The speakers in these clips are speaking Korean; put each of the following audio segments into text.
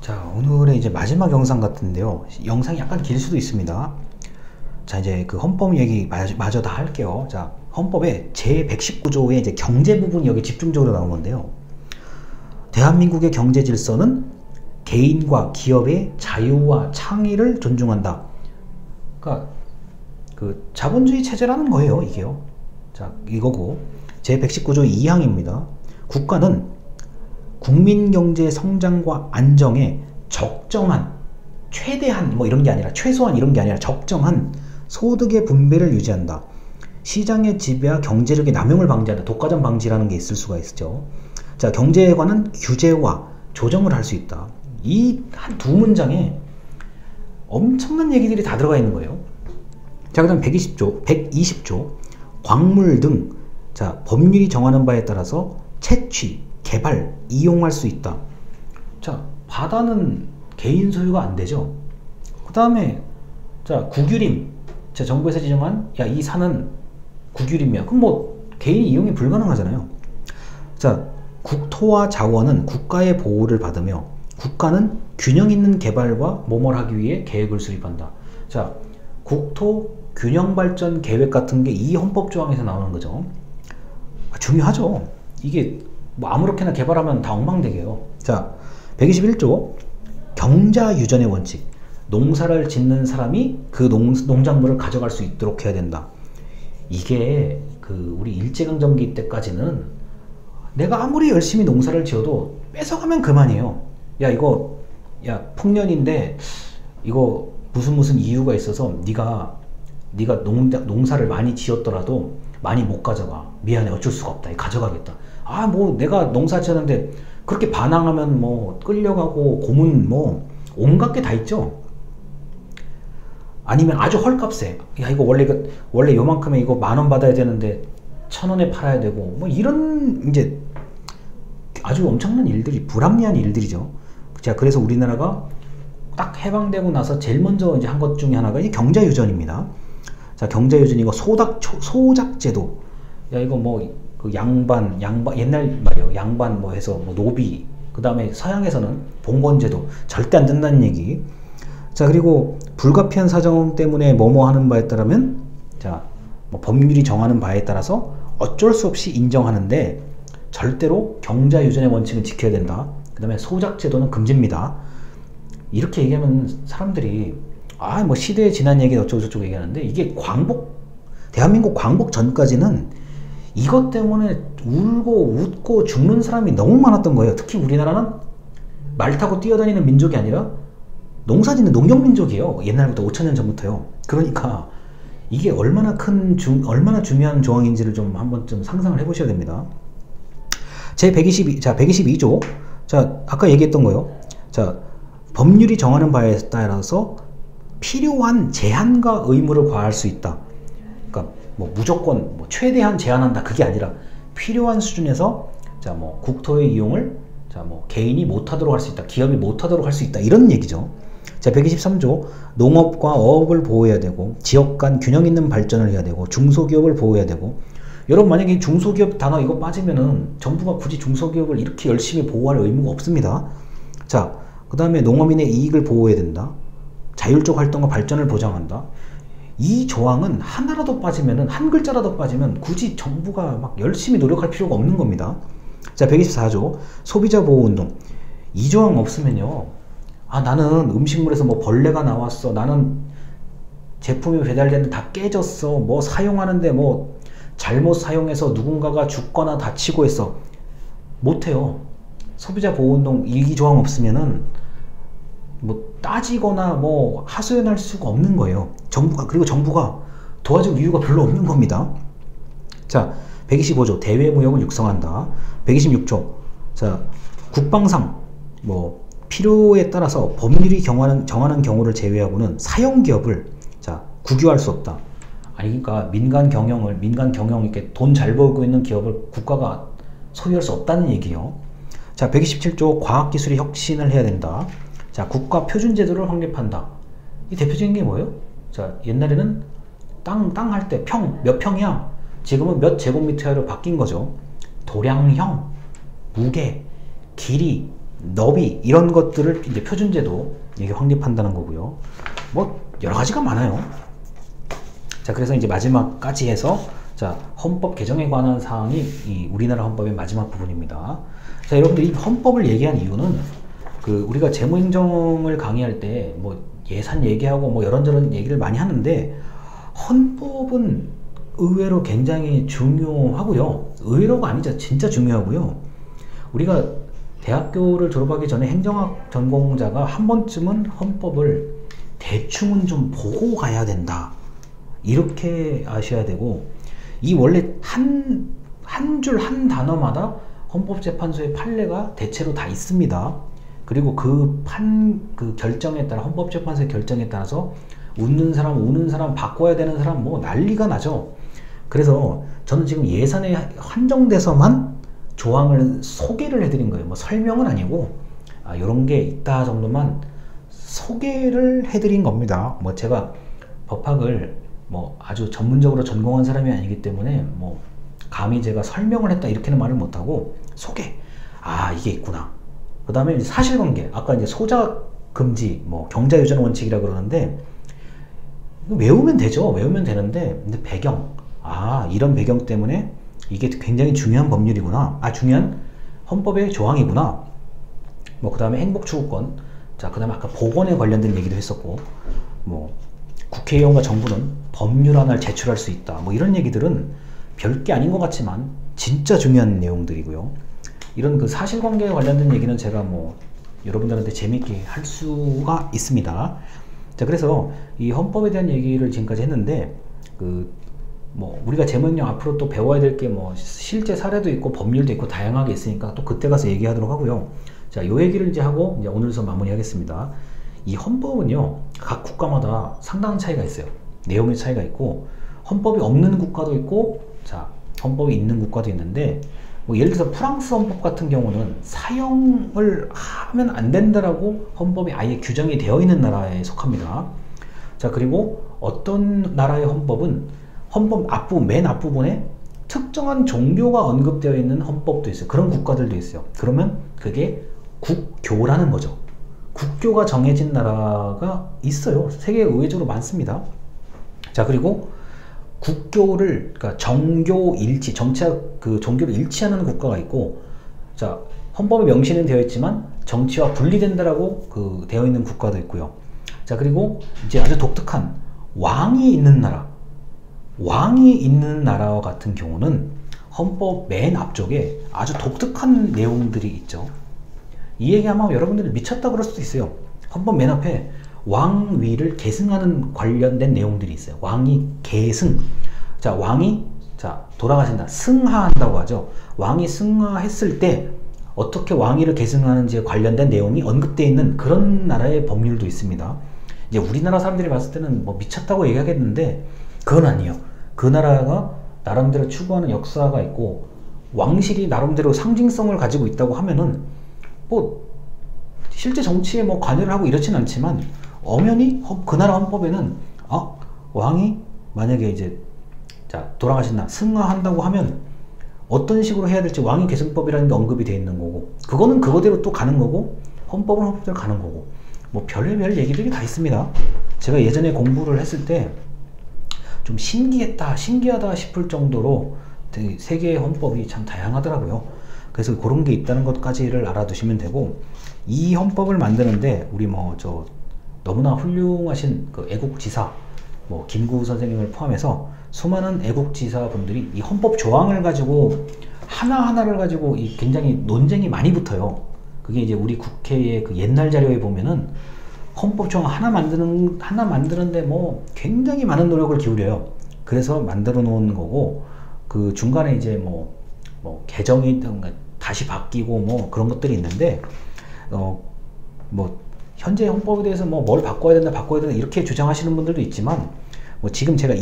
자, 오늘의 이제 마지막 영상 같은데요. 영상이 약간 길 수도 있습니다. 자, 이제 그 헌법 얘기 마저 다 할게요. 자, 헌법의 제119조의 이제 경제 부분이 여기 집중적으로 나온 건데요. 대한민국의 경제 질서는 개인과 기업의 자유와 창의를 존중한다. 그러니까 그 자본주의 체제라는 거예요, 이게요. 자, 이거고 제119조 2항입니다. 국가는 국민 경제 성장과 안정에 적정한, 최대한 뭐 이런 게 아니라 최소한 이런 게 아니라 적정한 소득의 분배를 유지한다. 시장의 지배와 경제력의 남용을 방지한다. 독과점 방지라는 게 있을 수가 있죠. 자, 경제에 관한 규제와 조정을 할 수 있다. 이 한 두 문장에 엄청난 얘기들이 다 들어가 있는 거예요. 자, 그 다음 120조 광물 등, 자, 법률이 정하는 바에 따라서 채취, 개발, 이용할 수 있다. 자, 바다는 개인 소유가 안 되죠. 그 다음에 자, 국유림, 자, 정부에서 지정한, 야, 이 산은 국유림이야. 그럼 뭐 개인 이용이 불가능하잖아요. 자, 국토와 자원은 국가의 보호를 받으며 국가는 균형 있는 개발과 뭐뭘 하기 위해 계획을 수립한다. 자, 국토 균형 발전 계획 같은 게 이 헌법 조항에서 나오는 거죠. 중요하죠. 이게 뭐 아무렇게나 개발하면 다 엉망되게요. 자, 121조 경자 유전의 원칙. 농사를 짓는 사람이 그 농작물을 가져갈 수 있도록 해야 된다. 이게 그 우리 일제강점기 때까지는 내가 아무리 열심히 농사를 지어도 뺏어가면 그만이에요. 야, 이거, 야, 풍년인데 이거 무슨 이유가 있어서 네가 농사를 많이 지었더라도 많이 못 가져가. 미안해, 어쩔 수가 없다. 가져가겠다. 아, 뭐 내가 농사 지었는데 그렇게 반항하면 뭐 끌려가고 고문 뭐 온갖 게 다 있죠. 아니면 아주 헐값에, 야, 이거 원래 요만큼에 이거 10,000원 받아야 되는데 1,000원에 팔아야 되고 뭐 이런 이제 아주 엄청난 일들이, 불합리한 일들이죠. 자, 그래서 우리나라가 딱 해방되고 나서 제일 먼저 이제 한 것 중에 하나가 이 경자유전입니다. 자, 경자유전 이거 소작제도. 야, 이거 뭐 그 양반 옛날 말이요. 양반 뭐 해서 뭐 노비. 그 다음에 서양에서는 봉건제도. 절대 안 된다는 얘기. 자, 그리고 불가피한 사정 때문에 뭐뭐 하는 바에 따르면, 자, 뭐 법률이 정하는 바에 따라서 어쩔 수 없이 인정하는데 절대로 경자유전의 원칙은 지켜야 된다. 그 다음에 소작제도는 금지입니다. 이렇게 얘기하면 사람들이 아, 뭐 시대에 지난 얘기 어쩌고저쩌고 얘기하는데, 이게 대한민국 광복 전까지는 이것 때문에 울고 웃고 죽는 사람이 너무 많았던 거예요. 특히 우리나라는 말 타고 뛰어다니는 민족이 아니라 농사짓는 농경민족이에요. 옛날부터 5,000년 전부터요. 그러니까 이게 얼마나 중요한 조항인지를 좀 한번 좀 상상을 해보셔야 됩니다. 자, 122조. 자, 아까 얘기했던 거요. 자, 법률이 정하는 바에 따라서 필요한 제한과 의무를 과할 수 있다. 그러니까 뭐 무조건 뭐 최대한 제한한다, 그게 아니라 필요한 수준에서, 자, 뭐 국토의 이용을, 자, 뭐 개인이 못하도록 할 수 있다, 기업이 못하도록 할 수 있다, 이런 얘기죠. 자, 123조 농업과 어업을 보호해야 되고 지역 간 균형 있는 발전을 해야 되고 중소기업을 보호해야 되고. 여러분, 만약에 중소기업 단어 이거 빠지면은 정부가 굳이 중소기업을 이렇게 열심히 보호할 의무가 없습니다. 자, 그 다음에 농업인의 이익을 보호해야 된다. 자율적 활동과 발전을 보장한다. 이 조항은 하나라도 빠지면은, 한 글자라도 빠지면 굳이 정부가 막 열심히 노력할 필요가 없는 겁니다. 자, 124조 소비자 보호 운동. 이 조항 없으면요, 아, 나는 음식물에서 뭐 벌레가 나왔어, 나는 제품이 배달됐는데 다 깨졌어, 뭐 사용하는데 뭐 잘못 사용해서 누군가가 죽거나 다치고 했어, 못해요. 소비자 보호 운동 이 조항 없으면은 뭐 따지거나 뭐 하소연할 수가 없는 거예요. 그리고 정부가 도와줄 이유가 별로 없는 겁니다. 자, 125조 대외무역을 육성한다. 126조 자, 국방상 뭐 필요에 따라서 법률이 정하는 경우를 제외하고는 사용기업을, 자, 국유할 수 없다. 아니, 그러니까 민간 경영 이렇게 돈 잘 벌고 있는 기업을 국가가 소유할 수 없다는 얘기예요. 자, 127조 과학기술의 혁신을 해야 된다. 자, 국가 표준 제도를 확립한다. 이 대표적인 게 뭐예요? 자, 옛날에는 땅 할 때 몇 평이야? 지금은 몇 제곱미터로 바뀐 거죠. 도량형, 무게, 길이, 너비 이런 것들을 이제 표준제도 이게 확립한다는 거고요. 뭐 여러 가지가 많아요. 자, 그래서 이제 마지막까지 해서 자, 헌법 개정에 관한 사항이 이 우리나라 헌법의 마지막 부분입니다. 자, 여러분들 이 헌법을 얘기한 이유는 그 우리가 재무행정을 강의할 때 뭐 예산 얘기하고 뭐 이런저런 얘기를 많이 하는데 헌법은 의외로 굉장히 중요하고요. 의외로가 아니죠. 진짜 중요하고요. 우리가 대학교를 졸업하기 전에 행정학 전공자가 한 번쯤은 헌법을 대충은 좀 보고 가야 된다. 이렇게 아셔야 되고, 이 원래 한 줄 한 단어마다 헌법재판소의 판례가 대체로 다 있습니다. 그리고 그 결정에 따라, 헌법재판소의 결정에 따라서 웃는 사람, 우는 사람, 바꿔야 되는 사람 뭐 난리가 나죠. 그래서 저는 지금 예산에 한정돼서만 조항을 소개를 해드린 거예요. 뭐 설명은 아니고 이런 게 있다 정도만 소개를 해드린 겁니다. 뭐 제가 법학을 뭐 아주 전문적으로 전공한 사람이 아니기 때문에 뭐 감히 제가 설명을 했다 이렇게는 말을 못하고 소개, 이게 있구나. 그 다음에 사실관계, 아까 이제 소작 금지, 뭐 경자유전 원칙이라 그러는데 외우면 되죠. 외우면 되는데, 근데 배경, 이런 배경 때문에 이게 굉장히 중요한 법률이구나. 중요한 헌법의 조항이구나. 뭐 그 다음에 행복추구권, 자, 그 다음에 아까 보건에 관련된 얘기도 했었고, 뭐 국회의원과 정부는 법률 하나를 제출할 수 있다. 뭐 이런 얘기들은 별게 아닌 것 같지만 진짜 중요한 내용들이고요. 이런 그 사실관계에 관련된 얘기는 제가 뭐 여러분들한테 재밌게 할 수가 있습니다. 자, 그래서 이 헌법에 대한 얘기를 지금까지 했는데, 뭐 우리가 재무행령 앞으로 또 배워야 될 게 뭐 실제 사례도 있고 법률도 있고 다양하게 있으니까 또 그때 가서 얘기하도록 하고요. 자, 요 얘기를 이제 하고 이제 오늘서 마무리하겠습니다. 이 헌법은요, 각 국가마다 상당한 차이가 있어요. 내용의 차이가 있고, 헌법이 없는 국가도 있고, 자, 헌법이 있는 국가도 있는데, 뭐 예를 들어서 프랑스 헌법 같은 경우는 사형을 하면 안 된다라고 헌법이 아예 규정이 되어 있는 나라에 속합니다. 자, 그리고 어떤 나라의 헌법은 헌법 앞부분, 맨 앞부분에 특정한 종교가 언급되어 있는 헌법도 있어요. 그런 국가들도 있어요. 그러면 그게 국교라는 거죠. 국교가 정해진 나라가 있어요. 세계에 의외적으로 많습니다. 자, 그리고 국교를, 그러니까 정교 일치, 정치와 그 종교를 일치하는 국가가 있고, 자, 헌법에 명시는 되어 있지만 정치와 분리된다라고 되어 있는 국가도 있고요. 자, 그리고 이제 아주 독특한 왕이 있는 나라와 같은 경우는 헌법 맨 앞쪽에 아주 독특한 내용들이 있죠. 이 얘기하면 여러분들이 미쳤다 그럴 수도 있어요. 헌법 맨 앞에 왕위를 계승하는 관련된 내용들이 있어요. 왕이 계승. 자, 왕이 돌아가신다. 승하한다고 하죠. 왕이 승하했을 때 어떻게 왕위를 계승하는지에 관련된 내용이 언급되어 있는 그런 나라의 법률도 있습니다. 이제 우리나라 사람들이 봤을 때는 뭐 미쳤다고 얘기하겠는데 그건 아니에요. 그 나라가 나름대로 추구하는 역사가 있고 왕실이 나름대로 상징성을 가지고 있다고 하면은 뭐 실제 정치에 뭐 관여를 하고 이렇진 않지만 엄연히 그 나라 헌법에는 왕이 만약에 이제 돌아가신다, 승하한다고 하면 어떤 식으로 해야 될지 왕위 계승법이라는 게 언급이 되어 있는 거고, 그거는 그거대로 또 가는 거고, 헌법은 헌법대로 가는 거고, 뭐 별의별 얘기들이 다 있습니다. 제가 예전에 공부를 했을 때 좀 신기하다 싶을 정도로 세계의 헌법이 참 다양하더라고요. 그래서 그런 게 있다는 것까지를 알아두시면 되고, 이 헌법을 만드는데 우리 너무나 훌륭하신 그 애국지사 뭐 김구 선생님을 포함해서 수많은 애국지사분들이 이 헌법 조항을 가지고 하나하나를 가지고 굉장히 논쟁이 많이 붙어요. 그게 이제 우리 국회의 그 옛날 자료에 보면은 헌법 조항 하나 만드는데 뭐 굉장히 많은 노력을 기울여요. 그래서 만들어 놓은 거고, 그 중간에 이제 뭐 개정이 다시 바뀌고 뭐 그런 것들이 있는데, 뭐 현재 헌법에 대해서 뭐 뭘 바꿔야 된다 이렇게 주장하시는 분들도 있지만, 뭐 지금 제가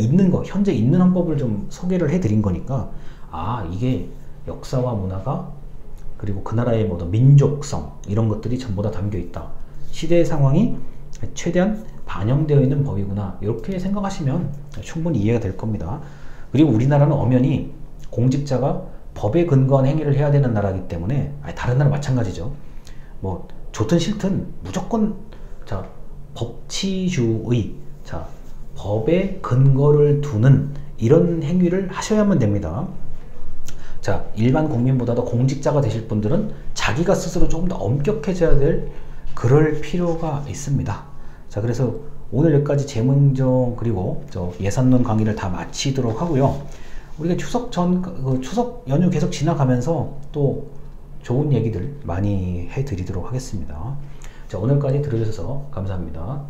현재 있는 헌법을 좀 소개를 해드린 거니까, 이게 역사와 문화가, 그리고 그 나라의 민족성, 이런 것들이 전부 다 담겨 있다. 시대의 상황이 최대한 반영되어 있는 법이구나. 이렇게 생각하시면 충분히 이해가 될 겁니다. 그리고 우리나라는 엄연히 공직자가 법에 근거한 행위를 해야 되는 나라이기 때문에, 다른 나라 마찬가지죠. 뭐 좋든 싫든 무조건 자 법치주의, 자 법에 근거를 두는 이런 행위를 하셔야만 됩니다. 자, 일반 국민보다도 공직자가 되실 분들은 자기가 스스로 조금 더 엄격해져야 될 그럴 필요가 있습니다. 자, 그래서 오늘 여기까지 재무행정 그리고 예산론 강의를 다 마치도록 하고요. 우리가 추석 연휴 계속 지나가면서 또 좋은 얘기들 많이 해드리도록 하겠습니다. 자, 오늘까지 들어주셔서 감사합니다.